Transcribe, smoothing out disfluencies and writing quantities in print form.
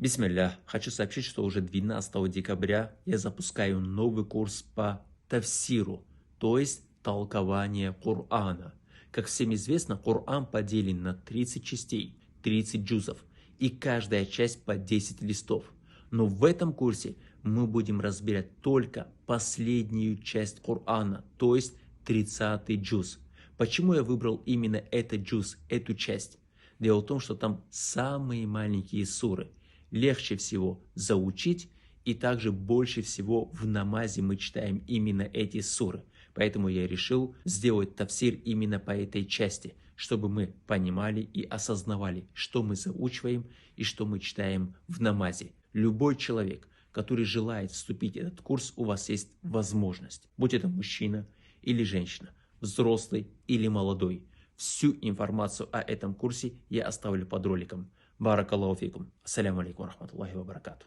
Бисмилля, хочу сообщить, что уже 12 декабря я запускаю новый курс по тафсиру, то есть толкование Корана. Как всем известно, Коран поделен на 30 частей, 30 джузов, и каждая часть по 10 листов. Но в этом курсе мы будем разбирать только последнюю часть Корана, то есть 30-й джуз. Почему я выбрал именно этот джуз, эту часть? Дело в том, что там самые маленькие суры. Легче всего заучить, и также больше всего в намазе мы читаем именно эти суры. Поэтому я решил сделать тафсир именно по этой части, чтобы мы понимали и осознавали, что мы заучиваем и что мы читаем в намазе. Любой человек, который желает вступить в этот курс, у вас есть возможность. Будь это мужчина или женщина, взрослый или молодой. Всю информацию о этом курсе я оставлю под роликом. Баракаллаху фикум. Ассаляму алейкум рахматуллахи ва баракату.